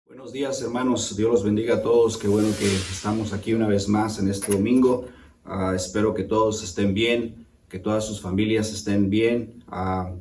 Buenos días, hermanos. Dios los bendiga a todos. Qué bueno que estamos aquí una vez más en este domingo. Espero que todos estén bien, que todas sus familias estén bien.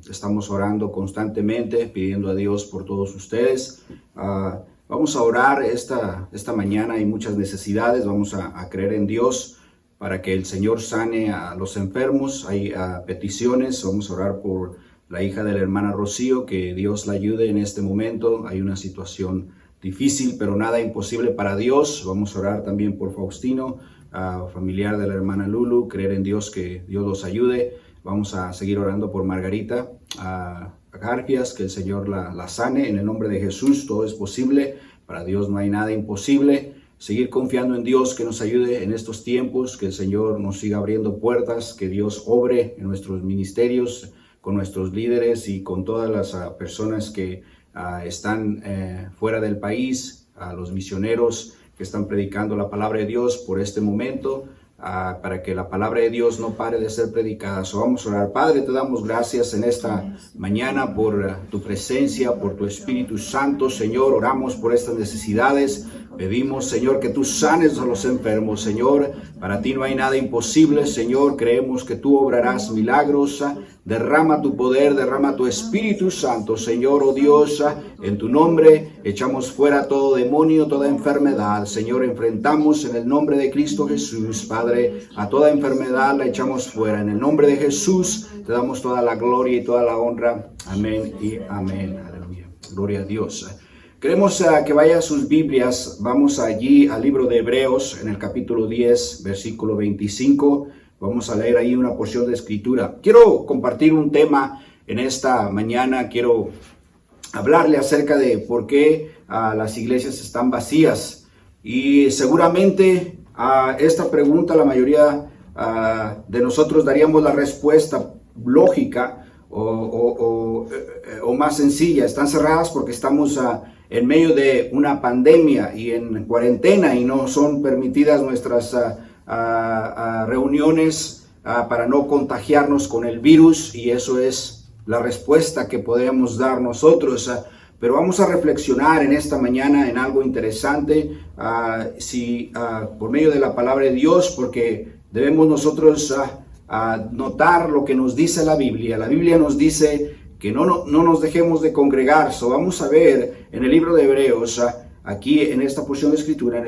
Estamos orando constantemente, pidiendo a Dios por todos ustedes. Vamos a orar esta mañana. Hay muchas necesidades. Vamos a creer en Dios para que el Señor sane a los enfermos. Hay peticiones. Vamos a orar por la hija de la hermana Rocío, que Dios la ayude en este momento. Hay una situación difícil, pero nada imposible para Dios. Vamos a orar también por Faustino, familiar de la hermana Lulu, creer en Dios que Dios los ayude. Vamos a seguir orando por Margarita Garfias, que el Señor la sane. En el nombre de Jesús todo es posible, para Dios no hay nada imposible. Seguir confiando en Dios que nos ayude en estos tiempos, que el Señor nos siga abriendo puertas, que Dios obre en nuestros ministerios, con nuestros líderes y con todas las personas que están fuera del país, a los misioneros que están predicando la palabra de Dios por este momento, para que la palabra de Dios no pare de ser predicada. Vamos a orar. Padre, te damos gracias en esta mañana por tu presencia, por tu Espíritu Santo. Señor, oramos por estas necesidades. Pedimos, Señor, que tú sanes a los enfermos. Señor, para ti no hay nada imposible. Señor, creemos que tú obrarás milagros. Derrama tu poder, derrama tu Espíritu Santo. Señor, oh Dios, en tu nombre echamos fuera todo demonio, toda enfermedad. Señor, enfrentamos en el nombre de Cristo Jesús, Padre, a toda enfermedad la echamos fuera. En el nombre de Jesús te damos toda la gloria y toda la honra. Amén y amén. Aleluya. Gloria a Dios. Queremos que vaya a sus Biblias. Vamos allí al libro de Hebreos, en el capítulo 10, versículo 25. Vamos a leer ahí una porción de escritura. Quiero compartir un tema en esta mañana. Quiero hablarle acerca de por qué las iglesias están vacías. Y seguramente a esta pregunta la mayoría de nosotros daríamos la respuesta lógica o más sencilla. Están cerradas porque estamos en medio de una pandemia y en cuarentena y no son permitidas nuestras reuniones para no contagiarnos con el virus, y eso es la respuesta que podemos dar nosotros. Pero vamos a reflexionar en esta mañana en algo interesante, por medio de la palabra de Dios, porque debemos nosotros notar lo que nos dice la Biblia. La Biblia nos dice que no nos dejemos de congregar. Vamos a ver en el libro de Hebreos, aquí en esta porción de escritura, en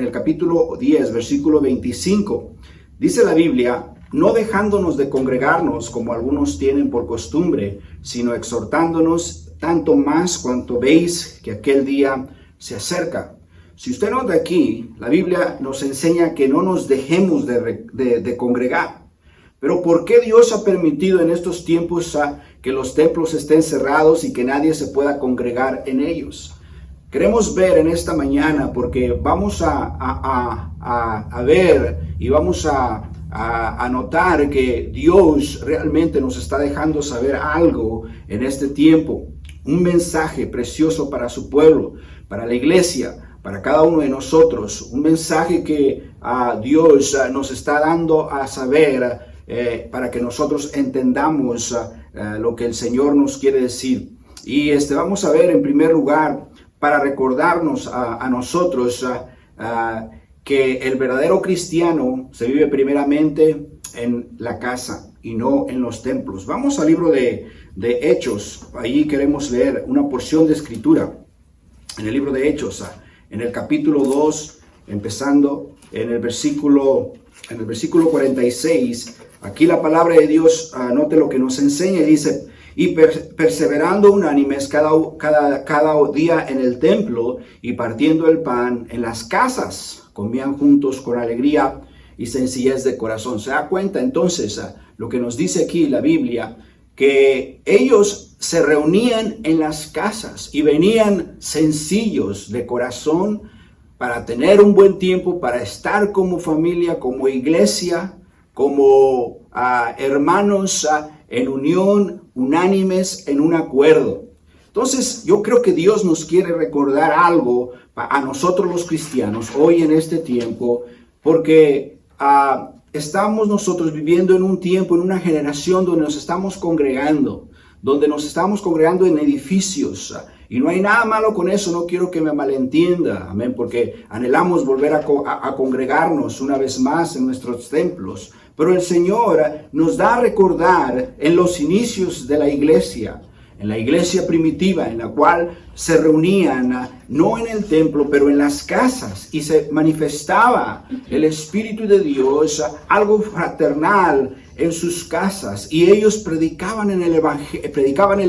el capítulo 10, versículo 25, dice la Biblia: no dejándonos de congregarnos como algunos tienen por costumbre, sino exhortándonos tanto más cuanto veis que aquel día se acerca. Si usted nota aquí, la Biblia nos enseña que no nos dejemos de congregar. Pero ¿por qué Dios ha permitido en estos tiempos que los templos estén cerrados y que nadie se pueda congregar en ellos? Queremos ver en esta mañana, porque vamos a ver y vamos a notar que Dios realmente nos está dejando saber algo en este tiempo. Un mensaje precioso para su pueblo, para la iglesia, para cada uno de nosotros. Un mensaje que Dios nos está dando a saber para que nosotros entendamos lo que el Señor nos quiere decir. Y vamos a ver en primer lugar, para recordarnos a nosotros que el verdadero cristiano se vive primeramente en la casa y no en los templos. Vamos al libro de Hechos. Allí queremos leer una porción de escritura. En el libro de Hechos, en el capítulo 2, empezando en el versículo 46. Aquí la palabra de Dios, note lo que nos enseña, y dice: y perseverando unánimes cada día en el templo y partiendo el pan en las casas, comían juntos con alegría y sencillez de corazón. ¿Se da cuenta entonces lo que nos dice aquí la Biblia? Que ellos se reunían en las casas y venían sencillos de corazón para tener un buen tiempo, para estar como familia, como iglesia, como hermanos en unión, unánimes, en un acuerdo. Entonces, yo creo que Dios nos quiere recordar algo a nosotros los cristianos hoy en este tiempo, porque estamos nosotros viviendo en un tiempo, en una generación donde nos estamos congregando en edificios, Y no hay nada malo con eso, no quiero que me malentienda, amén, porque anhelamos volver a congregarnos una vez más en nuestros templos. Pero el Señor nos da a recordar en los inicios de la iglesia, en la iglesia primitiva, en la cual se reunían, no en el templo, pero en las casas, y se manifestaba el Espíritu de Dios, algo fraternal en sus casas, y ellos predicaban el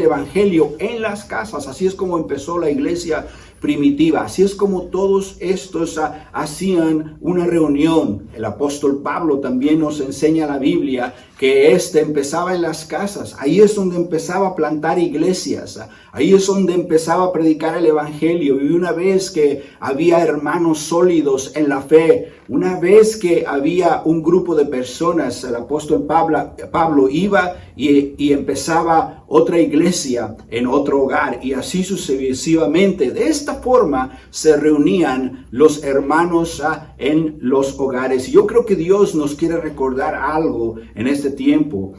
evangelio en las casas. Así es como empezó la iglesia primitiva, así es como todos estos hacían una reunión. El apóstol Pablo también nos enseña la Biblia que empezaba en las casas. Ahí es donde empezaba a plantar iglesias, ahí es donde empezaba a predicar el evangelio. Y una vez que había hermanos sólidos en la fe, una vez que había un grupo de personas, el apóstol Pablo iba y empezaba otra iglesia en otro hogar, y así sucesivamente. De esta forma se reunían los hermanos en los hogares. Y yo creo que Dios nos quiere recordar algo en este tiempo.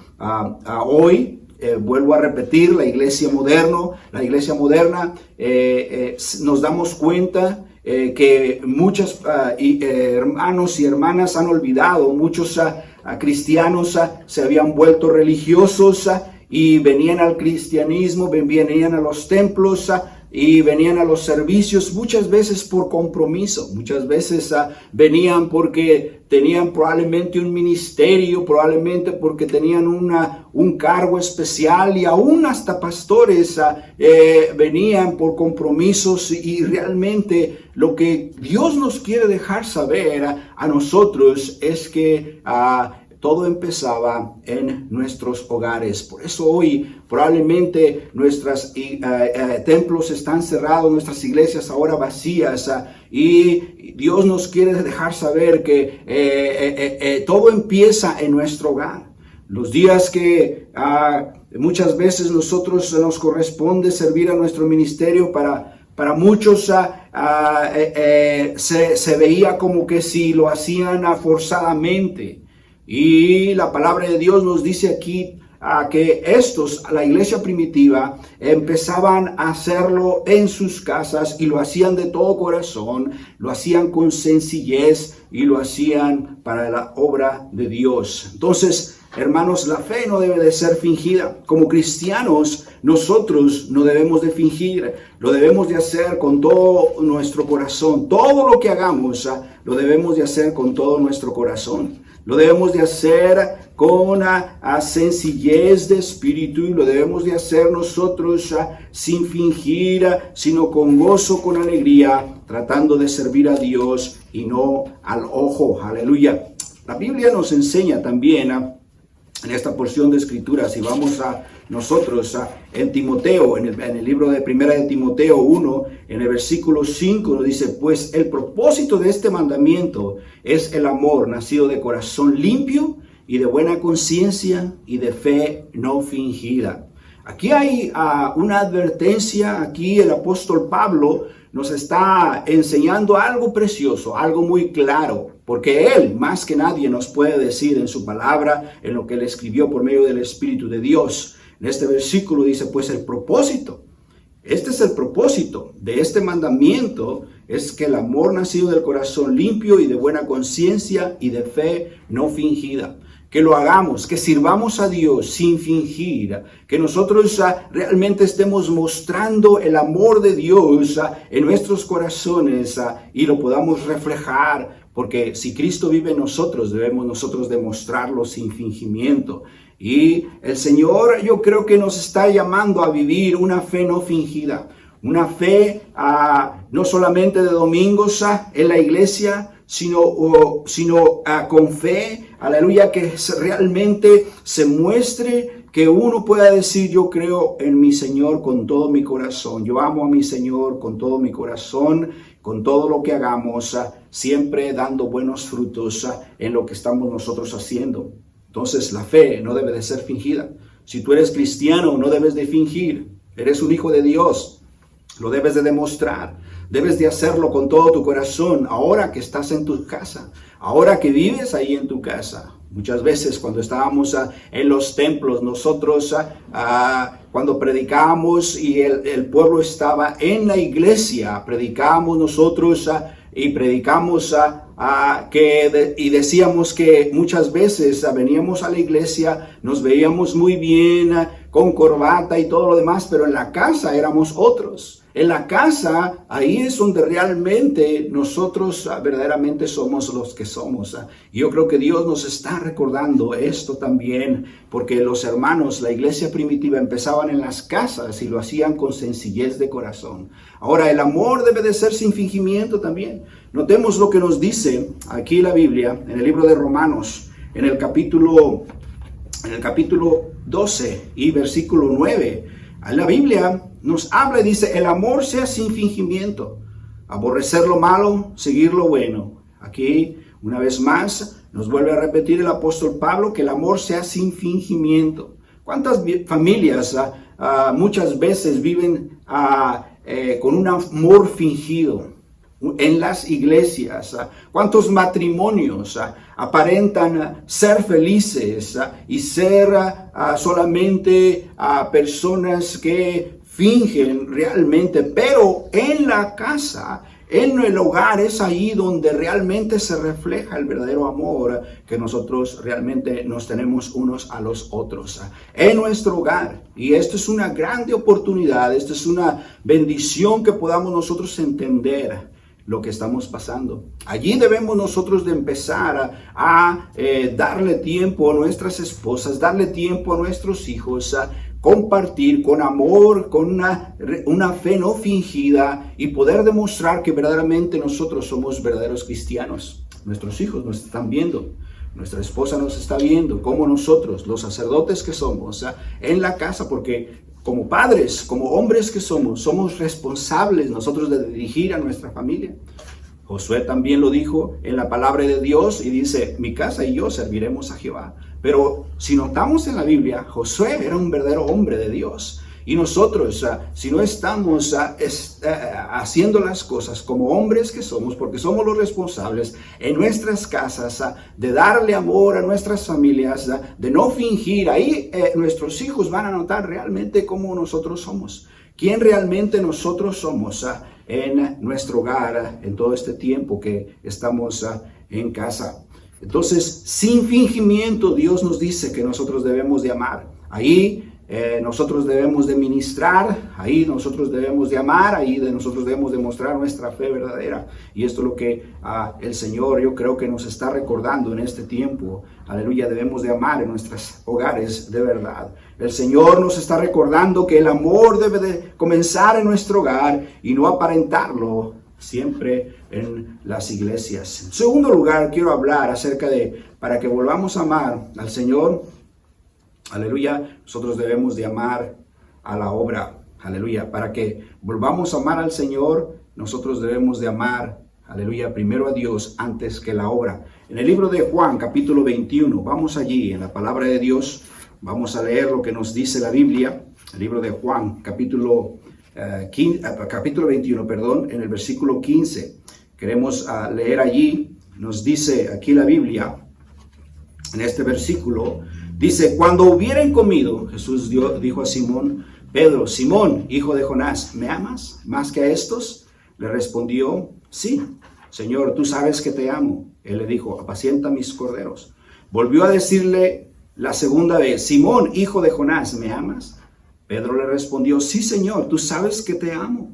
Hoy, vuelvo a repetir, la iglesia moderna, nos damos cuenta que muchos hermanos y hermanas han olvidado, muchos cristianos se habían vuelto religiosos y venían al cristianismo, venían a los templos y venían a los servicios muchas veces por compromiso, muchas veces venían porque tenían probablemente un ministerio, probablemente porque tenían un cargo especial, y aún hasta pastores venían por compromisos. Y realmente lo que Dios nos quiere dejar saber a nosotros es que todo empezaba en nuestros hogares. Por eso hoy probablemente nuestros templos están cerrados, nuestras iglesias ahora vacías, y Dios nos quiere dejar saber que todo empieza en nuestro hogar. Los días que muchas veces nosotros nos corresponde servir a nuestro ministerio, para muchos se veía como que si lo hacían forzadamente. Y la palabra de Dios nos dice aquí que la iglesia primitiva, empezaban a hacerlo en sus casas, y lo hacían de todo corazón, lo hacían con sencillez, y lo hacían para la obra de Dios. Entonces, hermanos, la fe no debe de ser fingida. Como cristianos, nosotros no debemos de fingir, lo debemos de hacer con todo nuestro corazón. Todo lo que hagamos, lo debemos de hacer con todo nuestro corazón. Lo debemos de hacer con sencillez de espíritu, y lo debemos de hacer nosotros sin fingir, sino con gozo, con alegría, tratando de servir a Dios y no al ojo. Aleluya. La Biblia nos enseña también en esta porción de escrituras, si vamos nosotros en Timoteo, en el libro de Primera de Timoteo 1, en el versículo 5 nos dice: pues el propósito de este mandamiento es el amor nacido de corazón limpio y de buena conciencia y de fe no fingida. Aquí hay una advertencia. Aquí el apóstol Pablo nos está enseñando algo precioso, algo muy claro, porque él más que nadie nos puede decir en su palabra, en lo que él escribió por medio del Espíritu de Dios. En este versículo dice: pues el propósito, este es el propósito de este mandamiento, es que el amor nacido del corazón limpio y de buena conciencia y de fe no fingida. Que lo hagamos, que sirvamos a Dios sin fingir, que nosotros realmente estemos mostrando el amor de Dios en nuestros corazones y lo podamos reflejar, porque si Cristo vive en nosotros, debemos nosotros demostrarlo sin fingimiento. Y el Señor, yo creo que nos está llamando a vivir una fe no fingida, una fe no solamente de domingos en la iglesia, sino con fe, aleluya, que realmente se muestre, que uno pueda decir: yo creo en mi Señor con todo mi corazón, yo amo a mi Señor con todo mi corazón, con todo lo que hagamos, siempre dando buenos frutos en lo que estamos nosotros haciendo. Entonces la fe no debe de ser fingida. Si tú eres cristiano, no debes de fingir. Eres un hijo de Dios, lo debes de demostrar. Debes de hacerlo con todo tu corazón, ahora que estás en tu casa, ahora que vives ahí en tu casa. Muchas veces cuando estábamos en los templos, nosotros cuando predicábamos y el pueblo estaba en la iglesia, predicábamos nosotros y predicamos y decíamos que muchas veces veníamos a la iglesia, nos veíamos muy bien, con corbata y todo lo demás, pero en la casa éramos otros. En la casa, ahí es donde realmente nosotros verdaderamente somos los que somos. Y yo creo que Dios nos está recordando esto también, porque los hermanos, la iglesia primitiva, empezaban en las casas y lo hacían con sencillez de corazón. Ahora, el amor debe de ser sin fingimiento también. Notemos lo que nos dice aquí la Biblia, en el libro de Romanos, en el capítulo 12 y versículo 9. La Biblia nos habla y dice, el amor sea sin fingimiento, aborrecer lo malo, seguir lo bueno. Aquí, una vez más, nos vuelve a repetir el apóstol Pablo que el amor sea sin fingimiento. ¿Cuántas familias muchas veces viven con un amor fingido en las iglesias? ¿Cuántos matrimonios aparentan ser felices y ser solamente personas que fingen realmente, pero en la casa, en el hogar, es ahí donde realmente se refleja el verdadero amor que nosotros realmente nos tenemos unos a los otros en nuestro hogar? Y esto es una grande oportunidad, esto es una bendición que podamos nosotros entender lo que estamos pasando. Allí debemos nosotros de empezar a darle tiempo a nuestras esposas, darle tiempo a nuestros hijos, compartir con amor, con una fe no fingida y poder demostrar que verdaderamente nosotros somos verdaderos cristianos. Nuestros hijos nos están viendo, nuestra esposa nos está viendo, como nosotros, los sacerdotes que somos en la casa, porque como padres, como hombres que somos responsables nosotros de dirigir a nuestra familia. Josué también lo dijo en la palabra de Dios y dice, mi casa y yo serviremos a Jehová. Pero si notamos en la Biblia, Josué era un verdadero hombre de Dios. Y nosotros, si no estamos haciendo las cosas como hombres que somos, porque somos los responsables en nuestras casas, de darle amor a nuestras familias, de no fingir, ahí nuestros hijos van a notar realmente cómo nosotros somos. Quién realmente nosotros somos en nuestro hogar, en todo este tiempo que estamos en casa. Entonces, sin fingimiento, Dios nos dice que nosotros debemos de amar. Ahí nosotros debemos de ministrar, ahí nosotros debemos de amar, ahí nosotros debemos de mostrar nuestra fe verdadera. Y esto es lo que el Señor, yo creo que nos está recordando en este tiempo. Aleluya, debemos de amar en nuestros hogares de verdad. El Señor nos está recordando que el amor debe de comenzar en nuestro hogar y no aparentarlo siempre en las iglesias. En segundo lugar, quiero hablar acerca de, para que volvamos a amar al Señor, aleluya, nosotros debemos de amar a la obra, aleluya. Para que volvamos a amar al Señor, nosotros debemos de amar, aleluya, primero a Dios antes que la obra. En el libro de Juan, capítulo 21, vamos allí en la palabra de Dios, vamos a leer lo que nos dice la Biblia. El libro de Juan, capítulo 21, en el versículo 15. Queremos leer allí, nos dice aquí la Biblia, en este versículo, dice, cuando hubieran comido, Jesús dijo a Simón Pedro, Simón, hijo de Jonás, ¿me amas más que a estos? Le respondió, sí, Señor, tú sabes que te amo. Él le dijo, apacienta mis corderos. Volvió a decirle la segunda vez, Simón, hijo de Jonás, ¿me amas? Pedro le respondió, sí, Señor, tú sabes que te amo.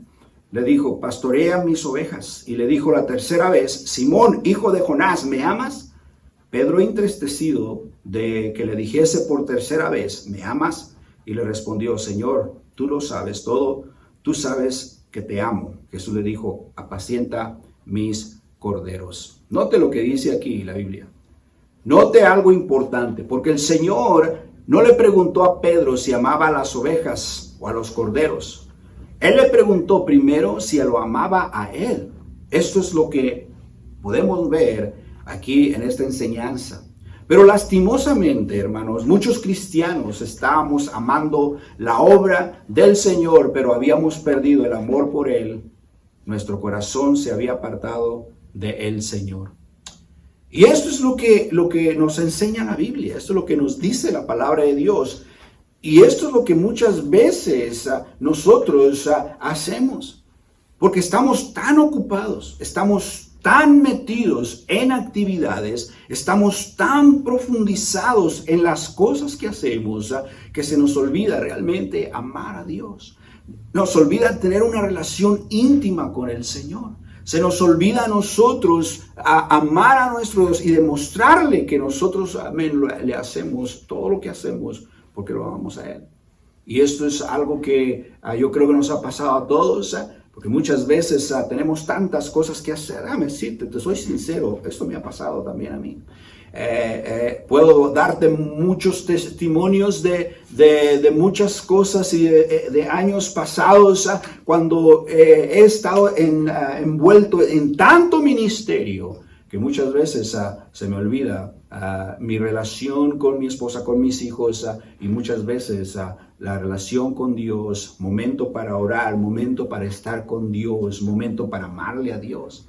Le dijo, pastorea mis ovejas. Y le dijo la tercera vez, Simón, hijo de Jonás, ¿me amas? Pedro, entristecido de que le dijese por tercera vez, ¿me amas? Y le respondió, Señor, tú lo sabes todo, tú sabes que te amo. Jesús le dijo, apacienta mis corderos. Note lo que dice aquí la Biblia. Note algo importante, porque el Señor no le preguntó a Pedro si amaba a las ovejas o a los corderos. Él le preguntó primero si lo amaba a él. Esto es lo que podemos ver aquí en esta enseñanza. Pero lastimosamente, hermanos, muchos cristianos estábamos amando la obra del Señor, pero habíamos perdido el amor por Él. Nuestro corazón se había apartado del Señor. Y esto es lo que nos enseña la Biblia, esto es lo que nos dice la palabra de Dios. Y esto es lo que muchas veces nosotros hacemos, porque estamos tan ocupados, estamos tan metidos en actividades, estamos tan profundizados en las cosas que hacemos, que se nos olvida realmente amar a Dios. Nos olvida tener una relación íntima con el Señor. Se nos olvida a nosotros amar a nuestro Dios y demostrarle que nosotros, amén, le hacemos todo lo que hacemos porque lo amamos a Él. Y esto es algo que yo creo que nos ha pasado a todos, porque muchas veces tenemos tantas cosas que hacer. Déjame decirte, te soy sincero, esto me ha pasado también a mí. Puedo darte muchos testimonios de muchas cosas y de años pasados cuando he estado envuelto en tanto ministerio que muchas veces se me olvida mi relación con mi esposa, con mis hijos y muchas veces la relación con Dios, momento para orar, momento para estar con Dios, momento para amarle a Dios.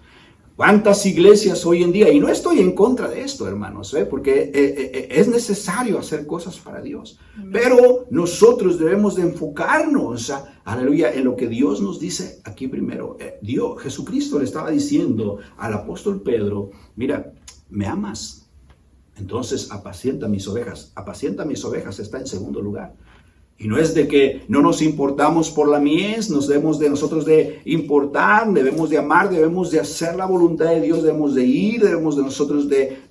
¿Cuántas iglesias hoy en día? Y no estoy en contra de esto, hermanos, porque es necesario hacer cosas para Dios. Pero nosotros debemos de enfocarnos, aleluya, en lo que Dios nos dice aquí primero. Jesucristo le estaba diciendo al apóstol Pedro, mira, ¿me amas? Entonces apacienta mis ovejas. Apacienta mis ovejas está en segundo lugar. Y no es de que no nos importamos por la mies, nos debemos de nosotros de importar, debemos de amar, debemos de hacer la voluntad de Dios, debemos de ir, debemos de nosotros de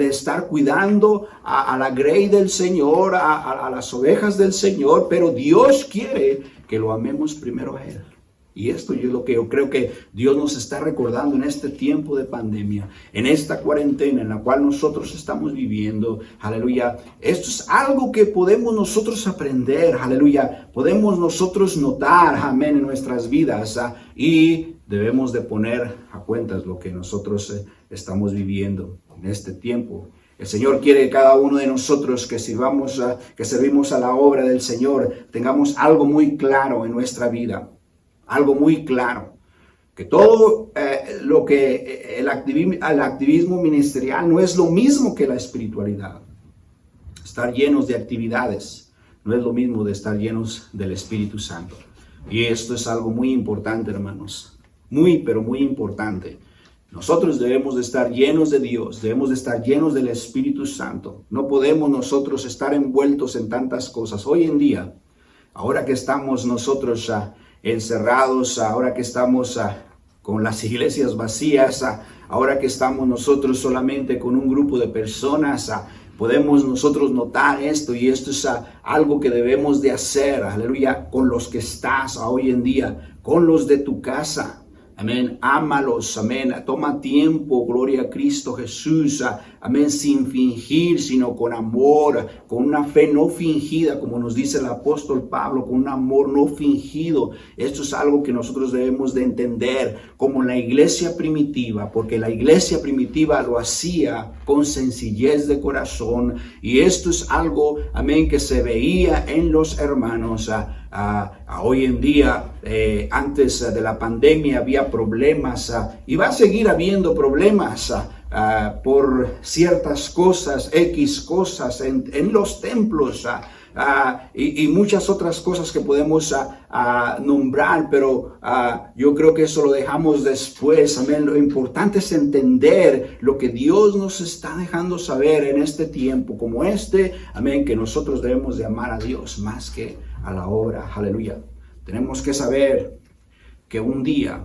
estar cuidando a la grey del Señor, a las ovejas del Señor, pero Dios quiere que lo amemos primero a Él. Y esto es lo que yo creo que Dios nos está recordando en este tiempo de pandemia, en esta cuarentena en la cual nosotros estamos viviendo. Aleluya. Esto es algo que podemos nosotros aprender. Aleluya. Podemos nosotros notar, amén, en nuestras vidas. Y debemos de poner a cuentas lo que nosotros estamos viviendo en este tiempo. El Señor quiere que cada uno de nosotros que servimos a la obra del Señor, tengamos algo muy claro en nuestra vida. Algo muy claro, que todo lo que el activismo ministerial no es lo mismo que la espiritualidad. Estar llenos de actividades no es lo mismo de estar llenos del Espíritu Santo. Y esto es algo muy importante, hermanos, muy, pero muy importante. Nosotros debemos de estar llenos de Dios, debemos de estar llenos del Espíritu Santo. No podemos nosotros estar envueltos en tantas cosas. Hoy en día, ahora que estamos nosotros encerrados, ahora que estamos con las iglesias vacías, ahora que estamos nosotros solamente con un grupo de personas, podemos nosotros notar esto y esto es algo que debemos de hacer, aleluya, con los que estás hoy en día, con los de tu casa. Amén, ámalos, amén, toma tiempo, gloria a Cristo Jesús, amén, sin fingir, sino con amor, con una fe no fingida, como nos dice el apóstol Pablo, con un amor no fingido. Esto es algo que nosotros debemos de entender, como la iglesia primitiva, porque la iglesia primitiva lo hacía con sencillez de corazón, y esto es algo, amén, que se veía en los hermanos. Hoy en día, antes de la pandemia había problemas y va a seguir habiendo problemas por ciertas cosas, X cosas en los templos y muchas otras cosas que podemos nombrar, pero yo creo que eso lo dejamos después. Amén. Lo importante es entender lo que Dios nos está dejando saber en este tiempo como este, amén, que nosotros debemos de amar a Dios más que a la obra. Aleluya. Tenemos que saber que un día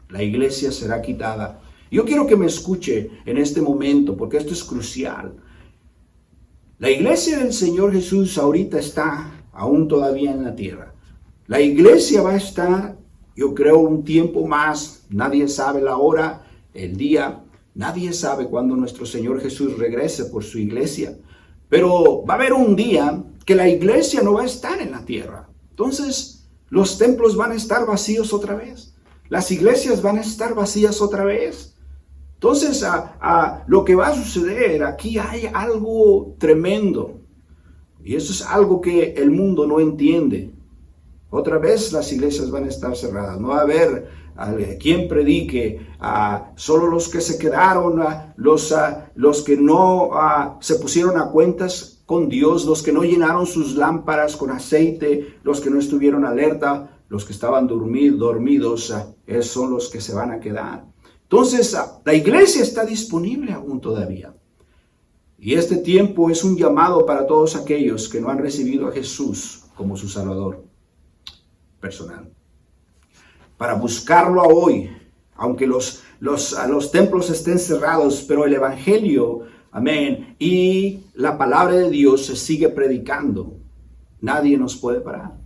la iglesia será quitada. Yo quiero que me escuche en este momento porque esto es crucial. La iglesia del Señor Jesús ahorita está aún todavía en la tierra. La iglesia va a estar, yo creo, un tiempo más. Nadie sabe la hora, el día. Nadie sabe cuándo nuestro Señor Jesús regrese por su iglesia. Pero va a haber un día que la iglesia no va a estar en la tierra. Entonces, los templos van a estar vacíos otra vez. Las iglesias van a estar vacías otra vez. Entonces, lo que va a suceder, aquí hay algo tremendo. Y eso es algo que el mundo no entiende. Otra vez las iglesias van a estar cerradas. No va a haber quien predique. Solo los que se quedaron, los que no se pusieron a cuentas con Dios, los que no llenaron sus lámparas con aceite, los que no estuvieron alerta, los que estaban dormidos, esos son los que se van a quedar. Entonces, la iglesia está disponible aún todavía. Y este tiempo es un llamado para todos aquellos que no han recibido a Jesús como su Salvador personal. Para buscarlo hoy, aunque los templos estén cerrados, pero el Evangelio, amén, y la palabra de Dios se sigue predicando. Nadie nos puede parar.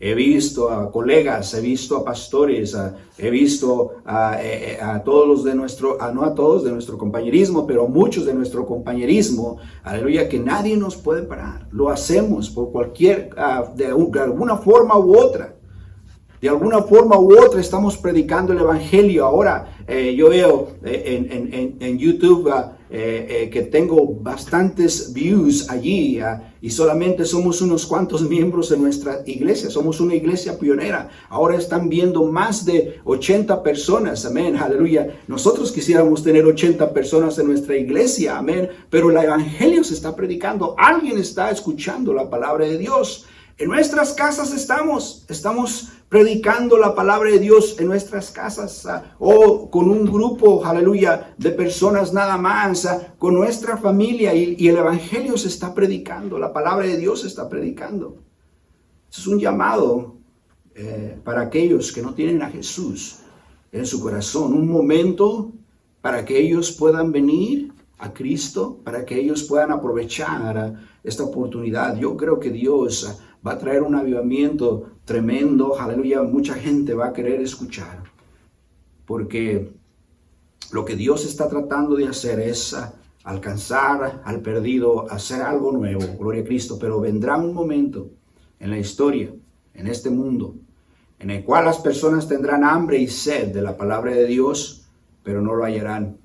He visto a colegas, he visto a pastores, he visto a todos los de nuestro, no a todos de nuestro compañerismo, pero muchos de nuestro compañerismo, aleluya, que nadie nos puede parar. Lo hacemos por cualquier, de alguna forma u otra. De alguna forma u otra estamos predicando el Evangelio. Ahora yo veo en YouTube que tengo bastantes views allí y solamente somos unos cuantos miembros en nuestra iglesia. Somos una iglesia pionera. Ahora están viendo más de 80 personas. Amén, aleluya. Nosotros quisiéramos tener 80 personas en nuestra iglesia. Amén. Pero el Evangelio se está predicando. Alguien está escuchando la palabra de Dios. En nuestras casas estamos predicando la palabra de Dios en nuestras casas o con un grupo, aleluya, de personas nada más, con nuestra familia y el Evangelio se está predicando, la palabra de Dios se está predicando. Es un llamado para aquellos que no tienen a Jesús en su corazón, un momento para que ellos puedan venir a Cristo, para que ellos puedan aprovechar esta oportunidad. Yo creo que Dios va a traer un avivamiento tremendo, aleluya, mucha gente va a querer escuchar, porque lo que Dios está tratando de hacer es alcanzar al perdido, hacer algo nuevo, gloria a Cristo, pero vendrá un momento en la historia, en este mundo, en el cual las personas tendrán hambre y sed de la palabra de Dios, pero no lo hallarán.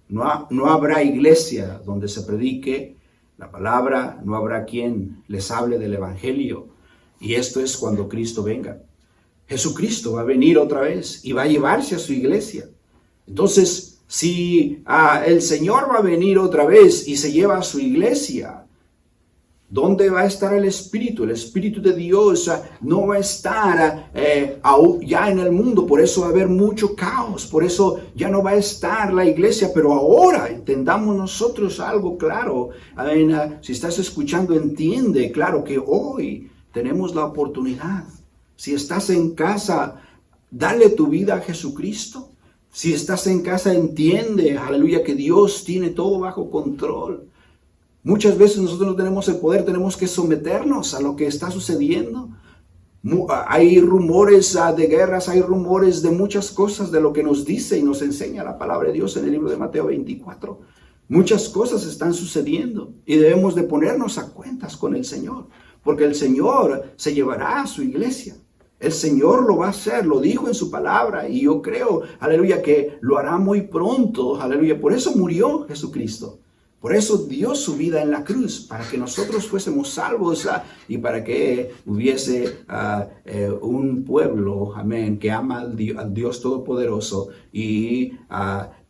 No habrá iglesia donde se predique la palabra, no habrá quien les hable del Evangelio. Y esto es cuando Cristo venga. Jesucristo va a venir otra vez y va a llevarse a su iglesia. Entonces, si el Señor va a venir otra vez y se lleva a su iglesia, ¿dónde va a estar el Espíritu? El Espíritu de Dios no va a estar ya en el mundo, por eso va a haber mucho caos, por eso ya no va a estar la iglesia, pero ahora entendamos nosotros algo claro. Si estás escuchando, entiende, claro que hoy tenemos la oportunidad. Si estás en casa, dale tu vida a Jesucristo. Si estás en casa, entiende, aleluya, que Dios tiene todo bajo control. Muchas veces nosotros no tenemos el poder, tenemos que someternos a lo que está sucediendo. Hay rumores de guerras, hay rumores de muchas cosas, de lo que nos dice y nos enseña la palabra de Dios en el libro de Mateo 24. Muchas cosas están sucediendo y debemos de ponernos a cuentas con el Señor, porque el Señor se llevará a su iglesia. El Señor lo va a hacer, lo dijo en su palabra y yo creo, aleluya, que lo hará muy pronto, aleluya. Por eso murió Jesucristo. Por eso dio su vida en la cruz, para que nosotros fuésemos salvos y para que hubiese un pueblo, amén, que ama al Dios Todopoderoso y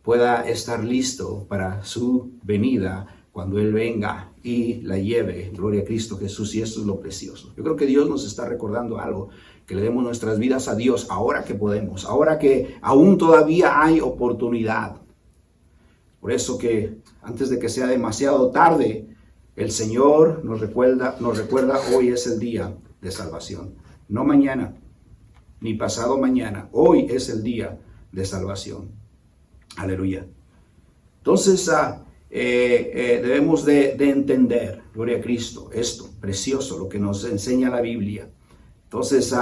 pueda estar listo para su venida cuando Él venga y la lleve, gloria a Cristo Jesús, y esto es lo precioso. Yo creo que Dios nos está recordando algo, que le demos nuestras vidas a Dios ahora que podemos, ahora que aún todavía hay oportunidad. Por eso que antes de que sea demasiado tarde, el Señor nos recuerda, hoy es el día de salvación. No mañana, ni pasado mañana. Hoy es el día de salvación. Aleluya. Entonces, debemos de entender, gloria a Cristo, esto precioso, lo que nos enseña la Biblia. Entonces,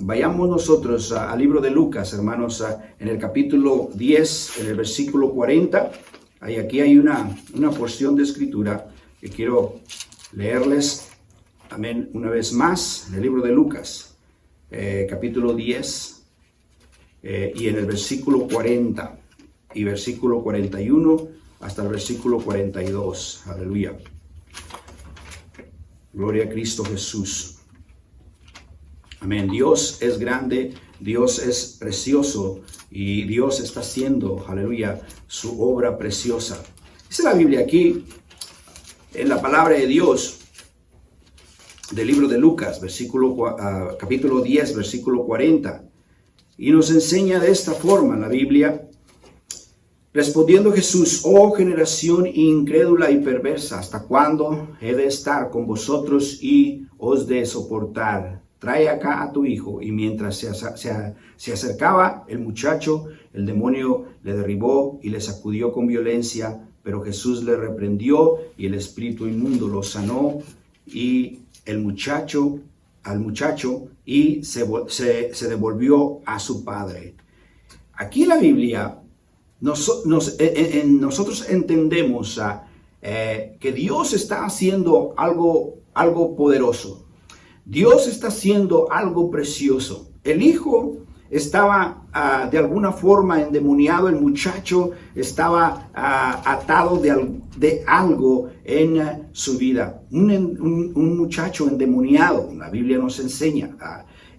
vayamos nosotros al libro de Lucas, hermanos, en el capítulo 10, en el versículo 40. Aquí hay una porción de escritura que quiero leerles, amén, una vez más, en el libro de Lucas, capítulo 10, y en el versículo 40 y versículo 41 hasta el versículo 42. Aleluya. Gloria a Cristo Jesús. Amén. Dios es grande, Dios es precioso y Dios está haciendo, aleluya, su obra preciosa. Dice la Biblia aquí, en la palabra de Dios, del libro de Lucas, capítulo 10, versículo 40. Y nos enseña de esta forma la Biblia. Respondiendo Jesús: oh generación incrédula y perversa, ¿hasta cuándo he de estar con vosotros y os de soportar? Trae acá a tu hijo. Y mientras se acercaba el muchacho, el demonio le derribó y le sacudió con violencia, pero Jesús le reprendió y el espíritu inmundo lo sanó y al muchacho y se devolvió a su padre. Aquí en la Biblia nosotros entendemos que Dios está haciendo algo poderoso. Dios está haciendo algo precioso. El hijo estaba de alguna forma endemoniado, el muchacho estaba atado de algo en su vida. Un muchacho endemoniado, la Biblia nos enseña.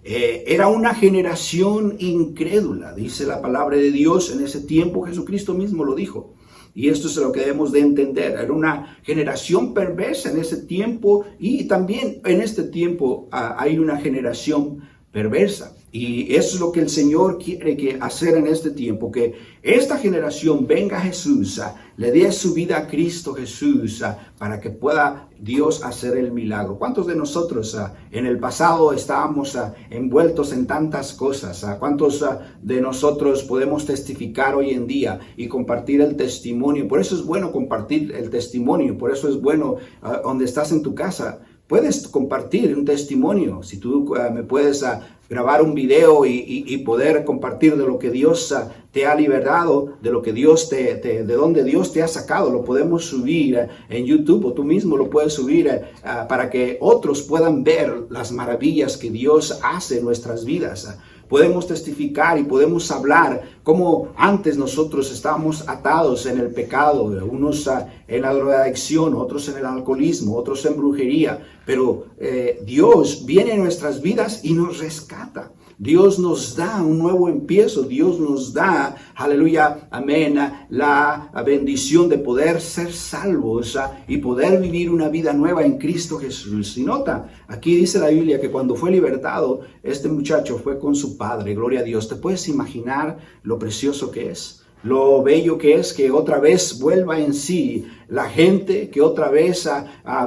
Era una generación incrédula, dice la palabra de Dios. En ese tiempo Jesucristo mismo lo dijo. Y esto es lo que debemos de entender. Era una generación perversa en ese tiempo, y también en este tiempo hay una generación perversa. Y eso es lo que el Señor quiere hacer en este tiempo, que esta generación venga a Jesús, le dé su vida a Cristo Jesús, para que pueda Dios hacer el milagro. ¿Cuántos de nosotros en el pasado estábamos envueltos en tantas cosas? ¿Cuántos de nosotros podemos testificar hoy en día y compartir el testimonio? Por eso es bueno compartir el testimonio, por eso es bueno donde estás en tu casa. Puedes compartir un testimonio. Si tú me puedes grabar un video y poder compartir de lo que Dios te ha liberado, de lo que Dios de donde Dios te ha sacado, lo podemos subir en YouTube, o tú mismo lo puedes subir para que otros puedan ver las maravillas que Dios hace en nuestras vidas. Podemos testificar y podemos hablar cómo antes nosotros estábamos atados en el pecado, unos en la drogadicción, otros en el alcoholismo, otros en brujería, pero Dios viene en nuestras vidas y nos rescata. Dios nos da un nuevo empiezo, Dios nos da, aleluya, amén, la bendición de poder ser salvos y poder vivir una vida nueva en Cristo Jesús. Y nota, aquí dice la Biblia que cuando fue libertado, este muchacho fue con su padre, gloria a Dios. ¿Te puedes imaginar lo precioso que es? Lo bello que es que otra vez vuelva en sí la gente, que otra vez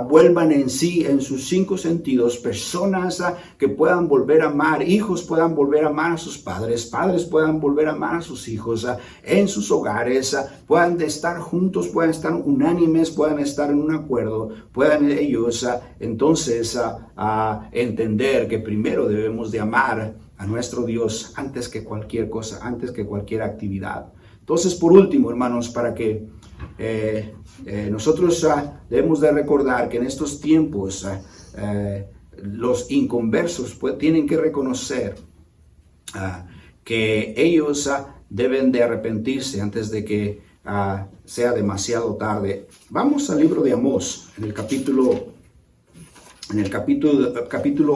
vuelvan en sí, en sus 5 sentidos, personas que puedan volver a amar, hijos puedan volver a amar a sus padres, padres puedan volver a amar a sus hijos, en sus hogares, puedan estar juntos, puedan estar unánimes, puedan estar en un acuerdo, puedan ellos entonces entender que primero debemos de amar a nuestro Dios antes que cualquier cosa, antes que cualquier actividad. Entonces, por último, hermanos, para que nosotros debemos de recordar que en estos tiempos los inconversos tienen que reconocer que ellos deben de arrepentirse antes de que sea demasiado tarde. Vamos al libro de Amós, en el capítulo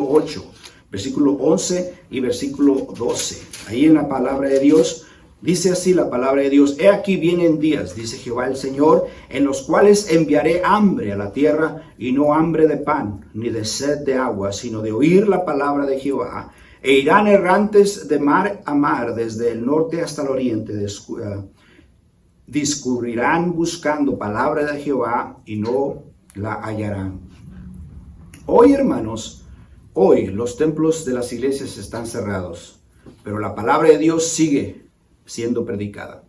8, versículo 11 y versículo 12. Ahí en la palabra de Dios dice así la palabra de Dios: he aquí vienen días, dice Jehová el Señor, en los cuales enviaré hambre a la tierra, y no hambre de pan, ni de sed de agua, sino de oír la palabra de Jehová. E irán errantes de mar a mar, desde el norte hasta el oriente, discurrirán buscando palabra de Jehová, y no la hallarán. Hoy, hermanos, hoy los templos de las iglesias están cerrados, pero la palabra de Dios sigue siendo predicada.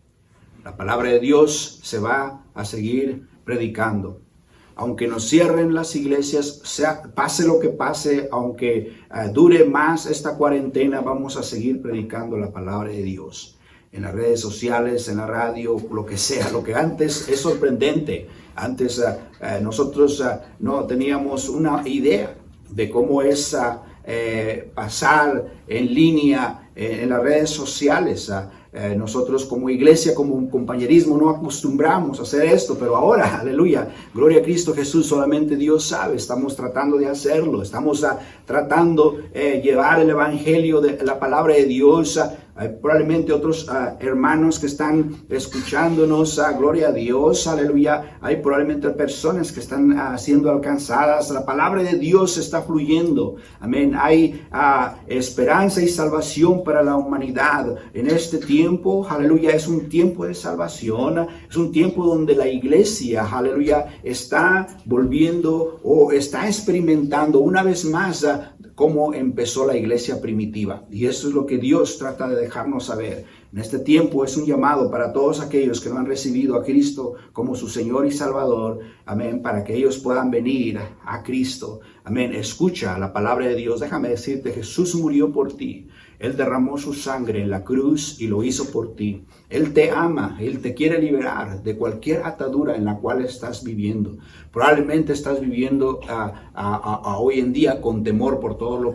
La palabra de Dios se va a seguir predicando. Aunque nos cierren las iglesias, pase lo que pase, aunque dure más esta cuarentena, vamos a seguir predicando la palabra de Dios. En las redes sociales, en la radio, lo que sea. Lo que antes es sorprendente. Antes nosotros no teníamos una idea de cómo es pasar en línea en las redes sociales. Nosotros como iglesia, como un compañerismo, no acostumbramos a hacer esto, pero ahora, aleluya, gloria a Cristo Jesús, solamente Dios sabe, estamos tratando de hacerlo, estamos tratando de llevar el evangelio de la palabra de Dios. Hay probablemente otros hermanos que están escuchándonos, gloria a Dios, aleluya. Hay probablemente personas que están siendo alcanzadas. La palabra de Dios está fluyendo, amén. Hay esperanza y salvación para la humanidad en este tiempo, aleluya. Es un tiempo de salvación, es un tiempo donde la iglesia, aleluya, está volviendo o está experimentando una vez más cómo empezó la iglesia primitiva. Y eso es lo que Dios trata de dejarnos saber. En este tiempo es un llamado para todos aquellos que no han recibido a Cristo como su Señor y Salvador. Amén. Para que ellos puedan venir a Cristo. Amén. Escucha la palabra de Dios. Déjame decirte, Jesús murió por ti. Él derramó su sangre en la cruz y lo hizo por ti. Él te ama, Él te quiere liberar de cualquier atadura en la cual estás viviendo. Probablemente estás viviendo hoy en día con temor por todo lo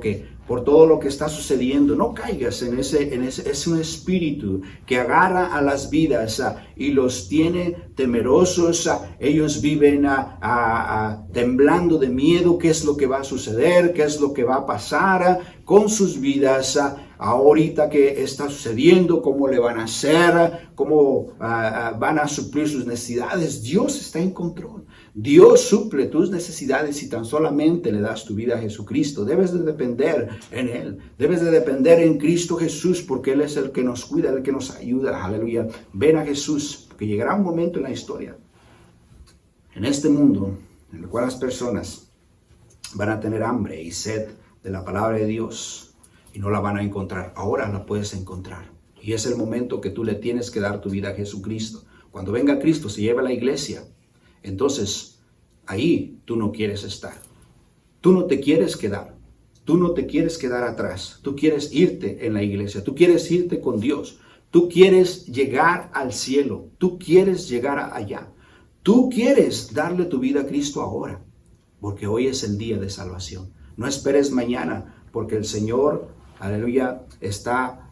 que está sucediendo. No caigas en ese es un espíritu que agarra a las vidas y los tiene temerosos. Ellos viven temblando de miedo. ¿Qué es lo que va a suceder? ¿Qué es lo que va a pasar con sus vidas? Ahorita que está sucediendo, cómo le van a hacer, cómo van a suplir sus necesidades. Dios está en control. Dios suple tus necesidades si tan solamente le das tu vida a Jesucristo. Debes de depender en Él. Debes de depender en Cristo Jesús, porque Él es el que nos cuida, el que nos ayuda. Aleluya. Ven a Jesús, porque llegará un momento en la historia, en este mundo, en el cual las personas van a tener hambre y sed de la palabra de Dios. Y no la van a encontrar. Ahora la puedes encontrar. Y es el momento que tú le tienes que dar tu vida a Jesucristo. Cuando venga Cristo, se lleva a la iglesia. Entonces, ahí tú no quieres estar. Tú no te quieres quedar. Tú no te quieres quedar atrás. Tú quieres irte en la iglesia. Tú quieres irte con Dios. Tú quieres llegar al cielo. Tú quieres llegar allá. Tú quieres darle tu vida a Cristo ahora. Porque hoy es el día de salvación. No esperes mañana, porque el Señor, aleluya, está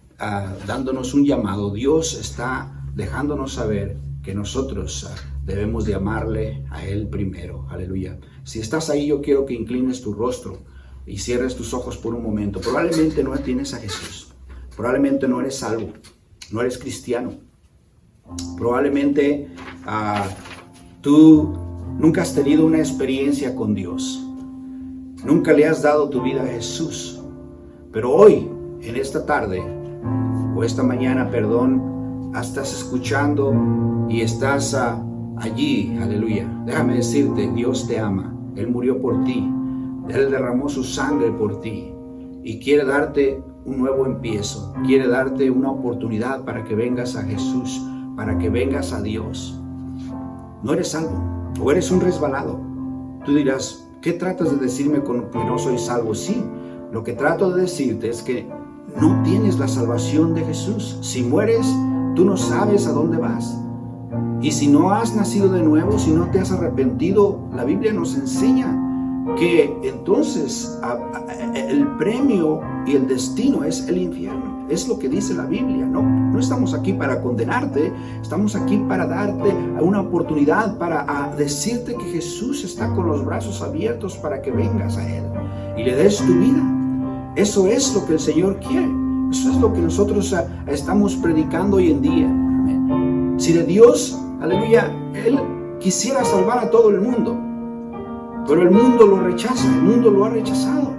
dándonos un llamado. Dios está dejándonos saber que nosotros debemos de amarle a Él primero. Aleluya. Si estás ahí, yo quiero que inclines tu rostro y cierres tus ojos por un momento. Probablemente no tienes a Jesús. Probablemente no eres salvo. No eres cristiano. Probablemente tú nunca has tenido una experiencia con Dios. Nunca le has dado tu vida a Jesús. Pero hoy, en esta tarde, o esta mañana, estás escuchando y estás allí, aleluya. Déjame decirte, Dios te ama. Él murió por ti. Él derramó su sangre por ti. Y quiere darte un nuevo empiezo. Quiere darte una oportunidad para que vengas a Jesús, para que vengas a Dios. No eres salvo, o eres un resbalado. Tú dirás, ¿qué tratas de decirme con que no soy salvo? Sí, lo que trato de decirte es que no tienes la salvación de Jesús. Si mueres, tú no sabes a dónde vas. Y si no has nacido de nuevo, si no te has arrepentido, la Biblia nos enseña que entonces el premio y el destino es el infierno. Es lo que dice la Biblia. No estamos aquí para condenarte, estamos aquí para darte una oportunidad, para decirte que Jesús está con los brazos abiertos para que vengas a Él y le des tu vida. Eso es lo que el Señor quiere. Eso es lo que nosotros estamos predicando hoy en día. Amén. Si de Dios, aleluya, Él quisiera salvar a todo el mundo, pero el mundo lo rechaza, el mundo lo ha rechazado.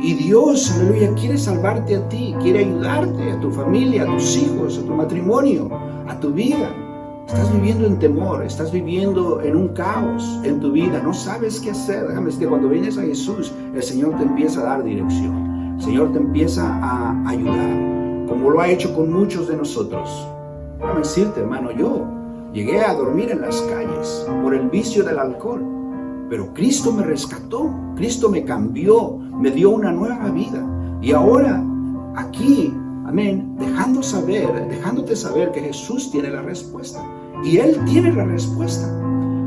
Y Dios, aleluya, quiere salvarte a ti, quiere ayudarte, a tu familia, a tus hijos, a tu matrimonio, a tu vida. Estás viviendo en temor, estás viviendo en un caos en tu vida, no sabes qué hacer. Déjame decirte, cuando vienes a Jesús, el Señor te empieza a dar dirección. El Señor te empieza a ayudar, como lo ha hecho con muchos de nosotros. Déjame decirte, hermano, yo llegué a dormir en las calles por el vicio del alcohol. Pero Cristo me rescató, Cristo me cambió, me dio una nueva vida. Y ahora, aquí, amén, dejándote saber que Jesús tiene la respuesta. Y Él tiene la respuesta.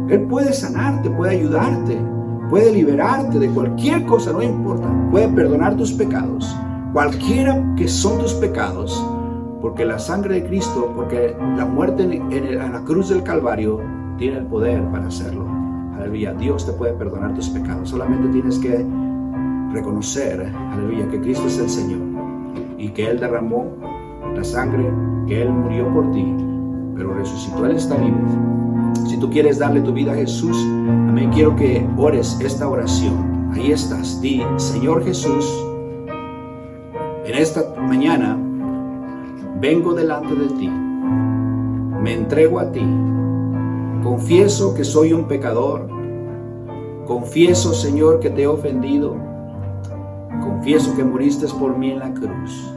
Él puede sanarte, puede ayudarte, puede liberarte de cualquier cosa, no importa. Puede perdonar tus pecados, cualquiera que son tus pecados, porque la sangre de Cristo, porque la muerte en la cruz del Calvario tiene el poder para hacerlo. Aleluya, Dios te puede perdonar tus pecados. Solamente tienes que reconocer, aleluya, que Cristo es el Señor y que Él derramó la sangre, que Él murió por ti, pero resucitó, Él está vivo. Si tú quieres darle tu vida a Jesús, amén, quiero que ores esta oración. Ahí estás, di: Señor Jesús, en esta mañana vengo delante de ti, me entrego a ti, confieso que soy un pecador, confieso, Señor, que te he ofendido, confieso que moriste por mí en la cruz.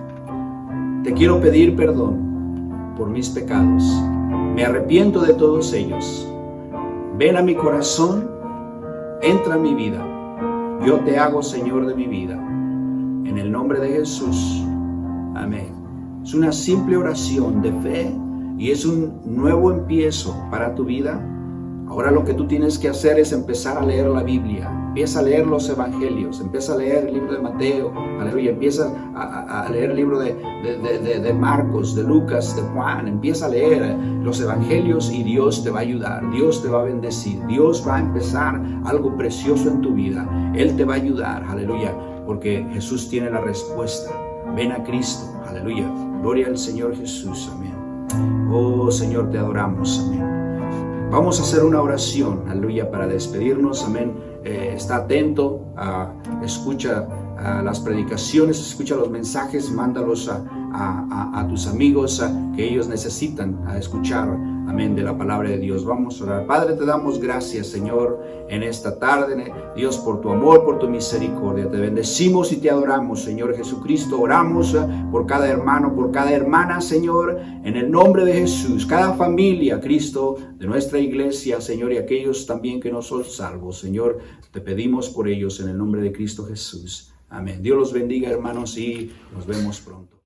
Te quiero pedir perdón por mis pecados, me arrepiento de todos ellos. Ven a mi corazón, entra a mi vida, yo te hago Señor de mi vida, en el nombre de Jesús, amén. Es una simple oración de fe y es un nuevo empiezo para tu vida. Ahora lo que tú tienes que hacer es empezar a leer la Biblia. Empieza a leer los evangelios, empieza a leer el libro de Mateo, aleluya, empieza a leer el libro de Marcos, de Lucas, de Juan, empieza a leer los evangelios y Dios te va a ayudar, Dios te va a bendecir, Dios va a empezar algo precioso en tu vida, Él te va a ayudar, aleluya, porque Jesús tiene la respuesta. Ven a Cristo, aleluya, gloria al Señor Jesús, amén. Oh Señor, te adoramos, amén. Vamos a hacer una oración, aleluya, para despedirnos, amén. Está atento, escucha las predicaciones, escucha los mensajes, mándalos a tus amigos que ellos necesitan escuchar, amén, de la palabra de Dios. Vamos a orar. Padre, te damos gracias, Señor, en esta tarde, Dios, por tu amor, por tu misericordia. Te bendecimos y te adoramos, Señor Jesucristo. Oramos por cada hermano, por cada hermana, Señor, en el nombre de Jesús. Cada familia, Cristo, de nuestra iglesia, Señor, y aquellos también que no son salvos, Señor, te pedimos por ellos en el nombre de Cristo Jesús. Amén. Dios los bendiga, hermanos, y nos vemos pronto.